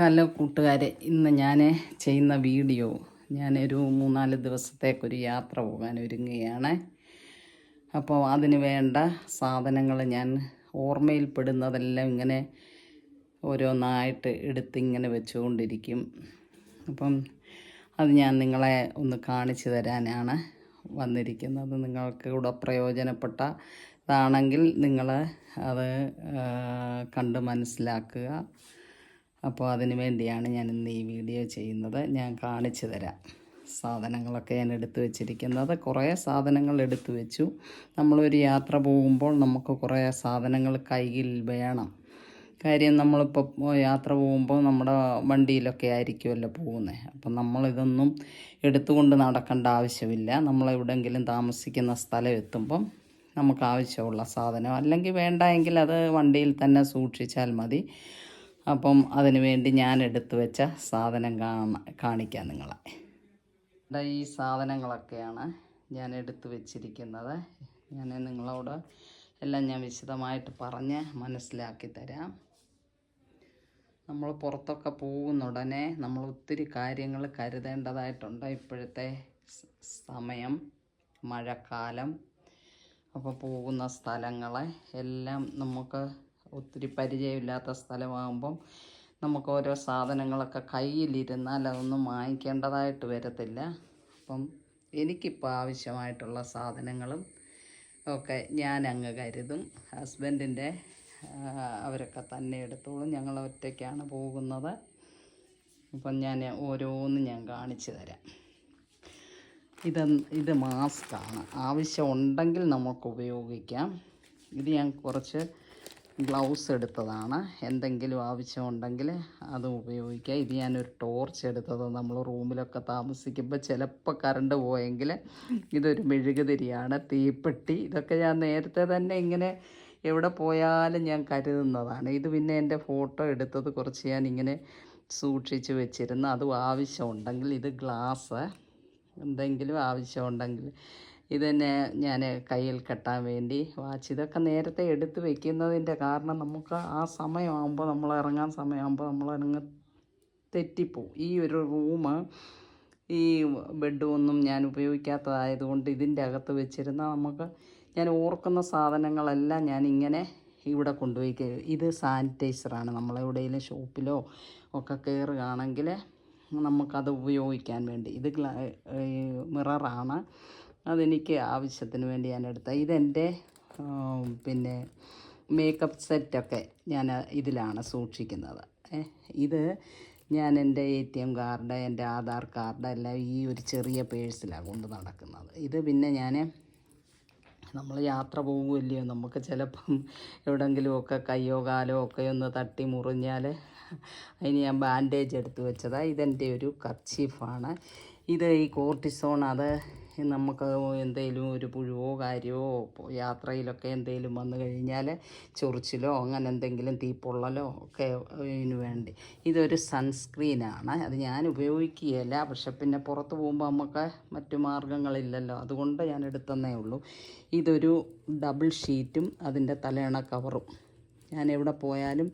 Hello കൂട്ടുകാരെ, ഇന്ന് ഞാൻ ചെയ്യുന്ന വീഡിയോ ഞാനൊരു 3-4 ദിവസത്തേക്കൊരു യാത്ര പോകാൻ ഒരുങ്ങുകയാണ്. അപ്പോൾ അതിന് വേണ്ട സാധനങ്ങൾ ഞാൻ ഓർമ്മയിൽപ്പെടുന്നതെല്ലാം ഇങ്ങനെ ഓരോന്നായിട്ട് എടുത്തിങ്ങനെ വെച്ചുകൊണ്ടിരിക്കും. അപ്പം അത് ഞാൻ നിങ്ങളെ ഒന്ന് കാണിച്ചു തരാനാണ് വന്നിരിക്കുന്നത്. നിങ്ങൾക്ക് കൂടെ പ്രയോജനപ്പെട്ടതാണെങ്കിൽ നിങ്ങൾ അത് കണ്ട് മനസ്സിലാക്കുക. അപ്പോൾ അതിന് വേണ്ടിയാണ് ഞാൻ ഇന്ന് ഈ വീഡിയോ ചെയ്യുന്നത്. ഞാൻ കാണിച്ചു തരാം. സാധനങ്ങളൊക്കെ ഞാൻ എടുത്തു വെച്ചിരിക്കുന്നത്, കുറേ സാധനങ്ങൾ എടുത്തു വെച്ചു. നമ്മളൊരു യാത്ര പോകുമ്പോൾ നമുക്ക് കുറേ സാധനങ്ങൾ കയ്യിൽ വേണം. കാര്യം നമ്മളിപ്പോൾ യാത്ര പോകുമ്പോൾ നമ്മുടെ വണ്ടിയിലൊക്കെ ആയിരിക്കുമല്ലോ പോകുന്നത്. അപ്പം നമ്മളിതൊന്നും എടുത്തുകൊണ്ട് നടക്കേണ്ട ആവശ്യമില്ല. നമ്മളെവിടെയെങ്കിലും താമസിക്കുന്ന സ്ഥലം എത്തുമ്പം നമുക്ക് ആവശ്യമുള്ള സാധനം, അല്ലെങ്കിൽ വേണ്ട എങ്കിൽ അത് വണ്ടിയിൽ തന്നെ സൂക്ഷിച്ചാൽ മതി. അപ്പം അതിന് വേണ്ടി ഞാൻ എടുത്തു വെച്ച സാധനം കാണിക്കാം നിങ്ങളെ. ഈ സാധനങ്ങളൊക്കെയാണ് ഞാൻ എടുത്തു വെച്ചിരിക്കുന്നത്. ഞാൻ നിങ്ങളോട് എല്ലാം ഞാൻ വിശദമായിട്ട് പറഞ്ഞ് മനസ്സിലാക്കി തരാം. നമ്മൾ പുറത്തൊക്കെ പോകുന്ന ഉടനെ നമ്മൾ ഒത്തിരി കാര്യങ്ങൾ കരുതേണ്ടതായിട്ടുണ്ട്. ഇപ്പോഴത്തെ സമയം മഴക്കാലം, അപ്പോൾ പോകുന്ന സ്ഥലങ്ങളെ എല്ലാം നമുക്ക് ഒത്തിരി പരിചയമില്ലാത്ത സ്ഥലമാകുമ്പം നമുക്ക് ഓരോ സാധനങ്ങളൊക്കെ കയ്യിലിരുന്നാൽ അതൊന്നും വാങ്ങിക്കേണ്ടതായിട്ട് വരത്തില്ല. അപ്പം എനിക്കിപ്പോൾ ആവശ്യമായിട്ടുള്ള സാധനങ്ങളും ഒക്കെ ഞാൻ അങ്ങ് കരുതും. ഹസ്ബൻഡിൻ്റെ അവരൊക്കെ തന്നെ എടുത്തോളും. ഞങ്ങൾ ഒറ്റയ്ക്കാണ് പോകുന്നത്. അപ്പം ഞാൻ ഓരോന്നും ഞാൻ കാണിച്ചു തരാം. ഇത് മാസ്കാണ്. ആവശ്യമുണ്ടെങ്കിൽ നമുക്ക് ഉപയോഗിക്കാം. ഇത് ഞാൻ കുറച്ച് ഗ്ലൗസ് എടുത്തതാണ്. എന്തെങ്കിലും ആവശ്യമുണ്ടെങ്കിൽ അത് ഉപയോഗിക്കുക. ഇത് ഞാനൊരു ടോർച്ച് എടുത്തത്. നമ്മൾ റൂമിലൊക്കെ താമസിക്കുമ്പോൾ ചിലപ്പോൾ കറണ്ട് പോയെങ്കിൽ ഇതൊരു മെഴുകുതിരിയാണ്, തീപ്പെട്ടി. ഇതൊക്കെ ഞാൻ നേരത്തെ തന്നെ ഇങ്ങനെ എവിടെ പോയാലും ഞാൻ കരുതുന്നതാണ്. ഇത് പിന്നെ എൻ്റെ ഫോട്ടോ എടുത്തത് കുറച്ച് ഞാൻ ഇങ്ങനെ സൂക്ഷിച്ച് വെച്ചിരുന്നു. അതും ആവശ്യമുണ്ടെങ്കിൽ. ഇത് ഗ്ലാസ്, എന്തെങ്കിലും ആവശ്യമുണ്ടെങ്കിൽ. ഇതന്നെ ഞാൻ കയ്യിൽ കെട്ടാൻ വേണ്ടി വാച്ച്. ഇതൊക്കെ നേരത്തെ എടുത്ത് വെക്കുന്നതിൻ്റെ കാരണം നമുക്ക് ആ സമയമാകുമ്പോൾ, നമ്മൾ ഇറങ്ങാൻ സമയമാകുമ്പോൾ നമ്മളങ്ങ് തെറ്റിപ്പോവും. ഈ ഒരു റൂം, ഈ ബെഡുമൊന്നും ഞാൻ ഉപയോഗിക്കാത്തതായതുകൊണ്ട് ഇതിൻ്റെ അകത്ത് വെച്ചിരുന്നാൽ നമുക്ക്, ഞാൻ ഓർക്കുന്ന സാധനങ്ങളെല്ലാം ഞാനിങ്ങനെ ഇവിടെ കൊണ്ടുപോയി. ഇത് സാനിറ്റൈസറാണ്. നമ്മളെവിടെയെങ്കിലും ഷോപ്പിലോ ഒക്കെ കയറുകയാണെങ്കിൽ നമുക്കത് ഉപയോഗിക്കാൻ വേണ്ടി. ഇത് മിററാണ്. അതെനിക്ക് ആവശ്യത്തിന് വേണ്ടി ഞാൻ എടുത്ത. ഇതെൻ്റെ പിന്നെ മേക്കപ്പ് സെറ്റൊക്കെ ഞാൻ ഇതിലാണ് സൂക്ഷിക്കുന്നത്. ഇത് ഞാൻ എൻ്റെ ATM കാർഡ്, എൻ്റെ ആധാർ കാർഡ് എല്ലാം ഈ ഒരു ചെറിയ പേഴ്സിലാണ് കൊണ്ട് നടക്കുന്നത്. ഇത് പിന്നെ നമ്മൾ യാത്ര പോകുമല്ലയോ, നമുക്ക് ചിലപ്പം എവിടെയെങ്കിലുമൊക്കെ കയ്യോ കാലോ ഒക്കെ ഒന്ന് തട്ടി മുറിഞ്ഞാൽ അതിന് ഞാൻ ബാൻഡേജ് എടുത്ത് വെച്ചതാണ്. ഇതെൻ്റെ ഒരു കർച്ചീഫാണ്. ഇത് ഈ കോർട്ടിസോൺ, അത് നമുക്ക് എന്തെങ്കിലും ഒരു പുഴുവോ കാര്യമോ യാത്രയിലൊക്കെ എന്തെങ്കിലും വന്നു കഴിഞ്ഞാൽ, ചൊറിച്ചിലോ അങ്ങനെ എന്തെങ്കിലും തീപ്പൊള്ളലോ ഒക്കെ ഇതിന് വേണ്ടി. ഇതൊരു സൺസ്ക്രീനാണ്. അത് ഞാൻ ഉപയോഗിക്കുകയില്ല, പക്ഷെ പിന്നെ പുറത്ത് പോകുമ്പോൾ നമുക്ക് മറ്റു മാർഗ്ഗങ്ങളില്ലല്ലോ, അതുകൊണ്ട് ഞാൻ എടുത്തന്നേ ഉള്ളൂ. ഇതൊരു ഡബിൾ ഷീറ്റും അതിൻ്റെ തലയണ കവറും. ഞാൻ എവിടെ പോയാലും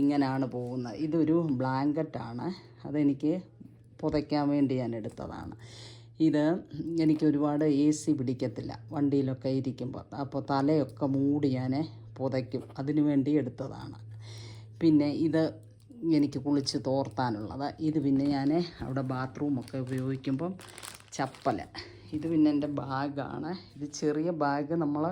ഇങ്ങനെയാണ് പോകുന്നത്. ഇതൊരു ബ്ലാങ്കറ്റാണ്. അതെനിക്ക് പുതയ്ക്കാൻ വേണ്ടി ഞാൻ എടുത്തതാണ്. ഇത് എനിക്ക് ഒരുപാട് AC പിടിക്കത്തില്ല വണ്ടിയിലൊക്കെ ഇരിക്കുമ്പോൾ, അപ്പോൾ തലയൊക്കെ മൂടി ഞാൻ പുതയ്ക്കും. അതിനു വേണ്ടി എടുത്തതാണ്. പിന്നെ ഇത് എനിക്ക് കുളിച്ച് തോർത്താനുള്ളത്. ഇത് പിന്നെ ഞാൻ അവിടെ ബാത്റൂമൊക്കെ ഉപയോഗിക്കുമ്പം ചപ്പൽ. ഇത് പിന്നെ എൻ്റെ ബാഗാണ്. ഇത് ചെറിയ ബാഗ്, നമ്മൾ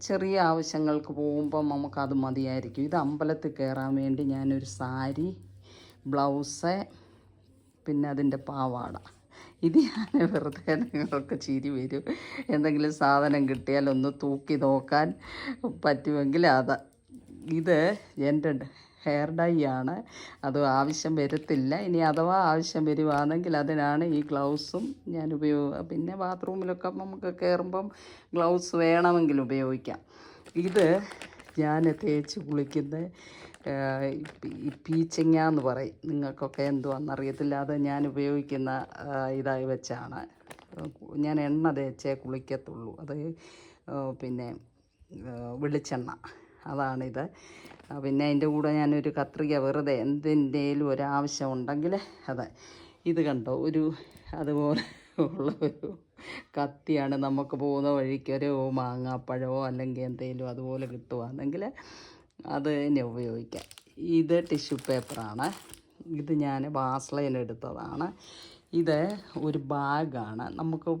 ചെറിയ ആവശ്യങ്ങൾക്ക് പോകുമ്പോൾ നമുക്കത് മതിയായിരിക്കും. ഇത് അമ്പലത്തിൽ കയറാൻ വേണ്ടി ഞാനൊരു സാരി, ബ്ലൗസ്, പിന്നെ അതിൻ്റെ പാവാട. ഇത് ഞാൻ വെറുതെ, നിങ്ങൾക്ക് ചിരി വരും, എന്തെങ്കിലും സാധനം കിട്ടിയാൽ ഒന്ന് തൂക്കി നോക്കാൻ പറ്റുമെങ്കിൽ അത്. ഇത് എൻ്റെ ഹെയർ ഡൈ ആണ്. അത് ആവശ്യം വരത്തില്ല. ഇനി അഥവാ ആവശ്യം വരുവാണെങ്കിൽ അതിനാണ് ഈ ഗ്ലൗസും ഞാൻ പിന്നെ ബാത്റൂമിലൊക്കെ നമുക്ക് കയറുമ്പം ഗ്ലൗസ് വേണമെങ്കിൽ ഉപയോഗിക്കാം. ഇത് ഞാൻ തേച്ച് കുളിക്കുന്ന പീച്ചിങ്ങ എന്ന് പറയും, നിങ്ങൾക്കൊക്കെ എന്തുവാണെന്നറിയത്തില്ല. അത് ഞാൻ ഉപയോഗിക്കുന്ന ഇതായി വെച്ചാണ്. ഞാൻ എണ്ണ തേച്ചേ കുളിക്കത്തുള്ളൂ. അത് പിന്നെ വെളിച്ചെണ്ണ, അതാണിത്. പിന്നെ അതിൻ്റെ കൂടെ ഞാനൊരു കത്രിക വെറുതെ എന്തിൻ്റെലും ഒരാവശ്യം ഉണ്ടെങ്കിൽ അതെ. ഇത് കണ്ടോ, ഒരു അതുപോലെ ഉള്ള ഒരു കത്തിയാണ്. നമുക്ക് പോകുന്ന വഴിക്ക് ഒരു മാങ്ങാപ്പഴമോ അല്ലെങ്കിൽ എന്തെങ്കിലും അതുപോലെ കിട്ടുവാണെങ്കിൽ അത് തന്നെ ഉപയോഗിക്കാം. ഇത് ടിഷ്യൂ പേപ്പറാണ്. ഇത് ഞാൻ ബാസ്ലൈൻ എടുത്തതാണ്. ഇത് ഒരു ബാഗാണ്. നമുക്ക്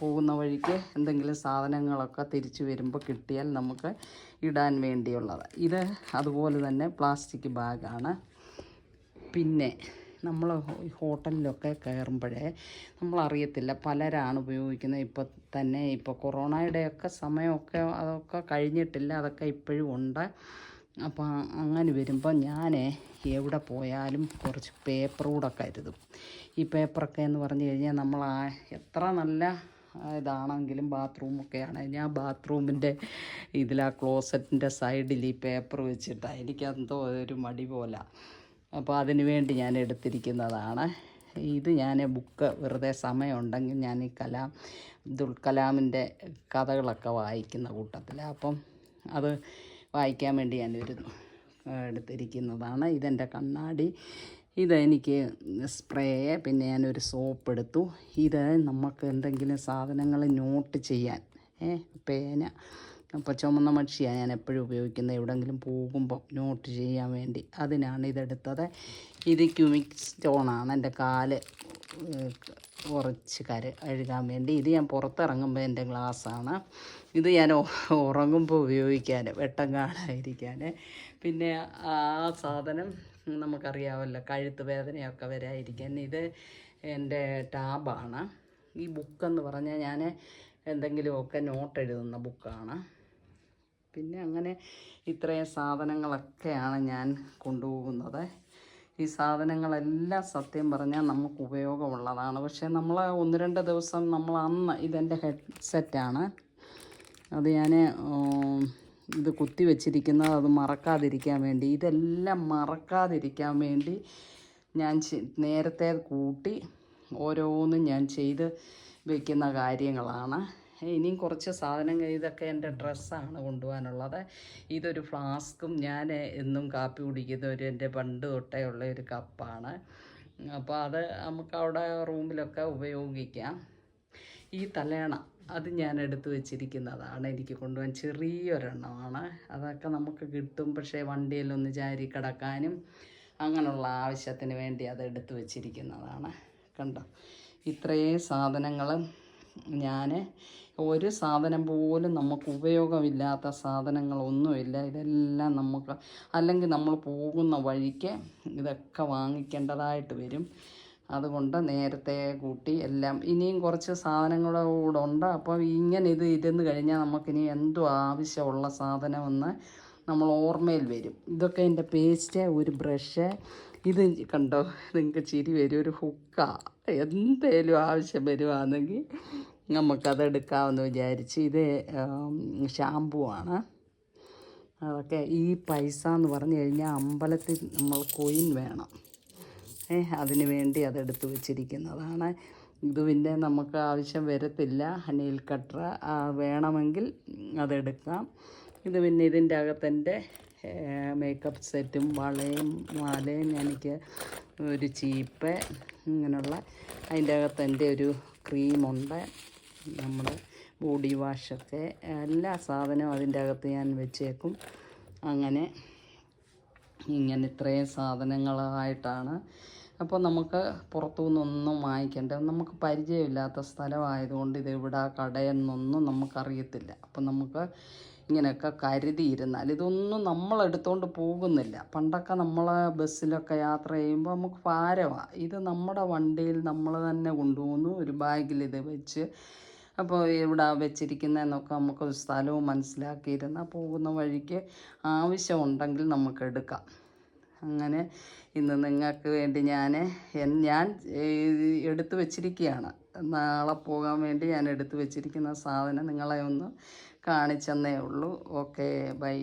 പോകുന്ന വഴിക്ക് എന്തെങ്കിലും സാധനങ്ങളൊക്കെ തിരിച്ചു വരുമ്പോൾ കിട്ടിയാൽ നമുക്ക് ഇടാൻ വേണ്ടിയുള്ളത്. ഇത് അതുപോലെ തന്നെ പ്ലാസ്റ്റിക് ബാഗാണ്. പിന്നെ നമ്മൾ ഹോട്ടലിലൊക്കെ കയറുമ്പോഴേ നമ്മളറിയത്തില്ല, പലരാണ് ഉപയോഗിക്കുന്നത്. ഇപ്പോൾ കൊറോണയുടെയൊക്കെ സമയമൊക്കെ അതൊക്കെ കഴിഞ്ഞിട്ടില്ല, അതൊക്കെ ഇപ്പോഴും ഉണ്ട്. അപ്പോൾ അങ്ങനെ വരുമ്പോൾ ഞാൻ എവിടെ പോയാലും കുറച്ച് പേപ്പർ കൂടെ കരുതും. ഈ പേപ്പറൊക്കെ എന്ന് പറഞ്ഞു കഴിഞ്ഞാൽ നമ്മൾ എത്ര നല്ല ഇതാണെങ്കിലും ബാത്റൂമൊക്കെ ആണെങ്കിൽ ഞാൻ ബാത്റൂമിൻ്റെ ഇതിലാ ക്ലോസറ്റിൻ്റെ സൈഡിൽ ഈ പേപ്പർ വെച്ചിട്ടാണ്. എനിക്കെന്തോ ഒരു മടി പോലെ. അപ്പോൾ അതിന് വേണ്ടി ഞാൻ എടുത്തിരിക്കുന്നതാണ്. ഇത് ഞാൻ ബുക്ക് വെറുതെ സമയമുണ്ടെങ്കിൽ ഞാൻ ഈ അബ്ദുൽ കലാമിൻ്റെ കഥകളൊക്കെ വായിക്കുന്ന കൂട്ടത്തിലാണ്. അപ്പം അത് വായിക്കാൻ വേണ്ടി ഞാനൊരു എടുത്തിരിക്കുന്നതാണ്. ഇതെൻ്റെ കണ്ണാടി. ഇതെനിക്ക് സ്പ്രേ. പിന്നെ ഞാനൊരു സോപ്പ് എടുത്തു. ഇത് നമുക്ക് എന്തെങ്കിലും സാധനങ്ങൾ നോട്ട് ചെയ്യാൻ പേന. അപ്പോൾ ചുമന്ന മഷിയാണ് ഞാൻ എപ്പോഴും ഉപയോഗിക്കുന്നത്, എവിടെയെങ്കിലും പോകുമ്പോൾ നോട്ട് ചെയ്യാൻ വേണ്ടി. അതിനാണ് ഇതെടുത്തത്. ഇത് ക്യൂമിക് സ്റ്റോണാണ്. എൻ്റെ കാല് കുറച്ച് കഴുകാൻ വേണ്ടി. ഇത് ഞാൻ പുറത്തിറങ്ങുമ്പോൾ എൻ്റെ ഗ്ലാസ്സാണ്. ഇത് ഞാൻ ഉറങ്ങുമ്പോൾ ഉപയോഗിക്കാൻ, വെട്ടം കാണാതിരിക്കാൻ. പിന്നെ ആ സാധനം നമുക്കറിയാമല്ലോ, കഴുത്ത് വേദനയൊക്കെ വരാതിരിക്കാൻ. ഇത് എൻ്റെ ടാബാണ്. ഈ ബുക്കെന്ന് പറഞ്ഞാൽ ഞാൻ എന്തെങ്കിലുമൊക്കെ നോട്ട് എഴുതുന്ന ബുക്കാണ്. പിന്നെ അങ്ങനെ ഇത്രയും സാധനങ്ങളൊക്കെയാണ് ഞാൻ കൊണ്ടുപോകുന്നത്. ഈ സാധനങ്ങളെല്ലാം സത്യം പറഞ്ഞാൽ നമുക്ക് ഉപയോഗമുള്ളതാണ്. പക്ഷേ നമ്മൾ 1-2 ദിവസം നമ്മൾ അന്ന് ഇതെൻ്റെ ഹെഡ്സെറ്റാണ്. അത് ഞാൻ ഇത് കുത്തി വെച്ചിരിക്കുന്നത് അത് മറക്കാതിരിക്കാൻ വേണ്ടി. ഇതെല്ലാം മറക്കാതിരിക്കാൻ വേണ്ടി ഞാൻ നേരത്തെ കൂട്ടി ഓരോന്നും ഞാൻ ചെയ്ത് വയ്ക്കുന്ന കാര്യങ്ങളാണ്. ഇനിയും കുറച്ച് സാധനങ്ങൾ, ഇതൊക്കെ എൻ്റെ ഡ്രസ്സാണ് കൊണ്ടുപോകാനുള്ളത്. ഇതൊരു ഫ്ലാസ്കും ഞാൻ എന്നും കാപ്പി കുടിക്കുന്ന എൻ്റെ പണ്ട് തൊട്ടേ ഉള്ള ഒരു കപ്പാണ്. അപ്പോൾ അത് നമുക്ക് അവിടെ റൂമിലൊക്കെ ഉപയോഗിക്കാം. ഈ തലേണ അത് ഞാൻ എടുത്തു വെച്ചിരിക്കുന്നതാണ്. എനിക്ക് കൊണ്ടുപോകാൻ ചെറിയൊരെണ്ണമാണ്. അതൊക്കെ നമുക്ക് കിട്ടും. പക്ഷേ വണ്ടിയിലൊന്ന് ചാരി കിടക്കാനും അങ്ങനെയുള്ള ആവശ്യത്തിന് വേണ്ടി അത് എടുത്തു വെച്ചിരിക്കുന്നതാണ്. കണ്ടോ, ഇത്രയും സാധനങ്ങളും ഞാൻ ഒരു സാധനം പോലും നമുക്ക് ഉപയോഗമില്ലാത്ത സാധനങ്ങളൊന്നുമില്ല. ഇതെല്ലാം നമുക്ക് അല്ലെങ്കിൽ നമ്മൾ പോകുന്ന വഴിക്ക് ഇതൊക്കെ വാങ്ങിക്കേണ്ടതായിട്ട് വരും. അതുകൊണ്ട് നേരത്തെ കൂട്ടി എല്ലാം. ഇനിയും കുറച്ച് സാധനങ്ങളുടെ കൂടെ ഉണ്ട്. അപ്പോൾ ഇങ്ങനെ ഇത് ഇരുന്ന് കഴിഞ്ഞാൽ നമുക്കിനി എന്തോ ആവശ്യമുള്ള സാധനമെന്ന് നമ്മൾ ഓർമ്മയിൽ വരും. ഇതൊക്കെ എൻ്റെ പേസ്റ്റ്, ഒരു ബ്രഷ്. ഇത് കണ്ടോ, നിങ്ങൾക്ക് ചിരി വരും, ഒരു ഹുക്ക. എന്തേലും ആവശ്യം വരുവാണെങ്കിൽ നമുക്കതെടുക്കാമെന്ന് വിചാരിച്ച്. ഇത് ഷാമ്പൂ ആണ്. അതൊക്കെ ഈ പൈസ എന്ന് പറഞ്ഞു കഴിഞ്ഞാൽ അമ്പലത്തിൽ നമ്മൾ കോയിൻ വേണം, അതിന് വേണ്ടി അതെടുത്ത് വെച്ചിരിക്കുന്നതാണ്. ഇത് പിന്നെ നമുക്ക് ആവശ്യം വരത്തില്ല. നെയിൽ കട്ടർ വേണമെങ്കിൽ അതെടുക്കാം. ഇത് പിന്നെ ഇതിൻ്റെ അകത്തെൻ്റെ മേക്കപ്പ് സെറ്റും വളയും മാലയും, എനിക്ക് ഒരു ചീപ്പ്, ഇങ്ങനെയുള്ള അതിൻ്റെ അകത്തെൻ്റെ ഒരു ക്രീമുണ്ട്, നമ്മുടെ ബോഡി വാഷൊക്കെ, എല്ലാ സാധനവും അതിൻ്റെ അകത്ത് ഞാൻ വെച്ചേക്കും. അങ്ങനെ ഇങ്ങനെ ഇത്രയും സാധനങ്ങളായിട്ടാണ്. അപ്പോൾ നമുക്ക് പുറത്തു നിന്നൊന്നും വാങ്ങിക്കേണ്ട, നമുക്ക് പരിചയമില്ലാത്ത സ്ഥലമായതുകൊണ്ട് ഇത് ഇവിടെ കടയെന്നൊന്നും നമുക്കറിയത്തില്ല. അപ്പം നമുക്ക് ഇങ്ങനെയൊക്കെ കരുതിയിരുന്നാൽ ഇതൊന്നും നമ്മളെടുത്തുകൊണ്ട് പോകുന്നില്ല. പണ്ടൊക്കെ നമ്മൾ ബസ്സിലൊക്കെ യാത്ര ചെയ്യുമ്പോൾ നമുക്ക് ഭാരമാണ്. ഇത് നമ്മുടെ വണ്ടിയിൽ നമ്മൾ തന്നെ കൊണ്ടുപോകുന്നു, ഒരു ബാഗിൽ ഇത് വെച്ച്. അപ്പോൾ എവിടെ വെച്ചിരിക്കുന്നതെന്നൊക്കെ നമുക്ക് സ്ഥലവും മനസ്സിലാക്കിയിരുന്നാൽ പോകുന്ന വഴിക്ക് ആവശ്യമുണ്ടെങ്കിൽ നമുക്കെടുക്കാം. അങ്ങനെ ഇന്ന് നിങ്ങൾക്ക് വേണ്ടി ഞാൻ എടുത്തു വച്ചിരിക്കുകയാണ്. നാളെ പോകാൻ വേണ്ടി ഞാൻ എടുത്തു വച്ചിരിക്കുന്ന സാധനം നിങ്ങളെ ഒന്ന് കാണിച്ചെന്നേ ഉള്ളൂ. Okay, by.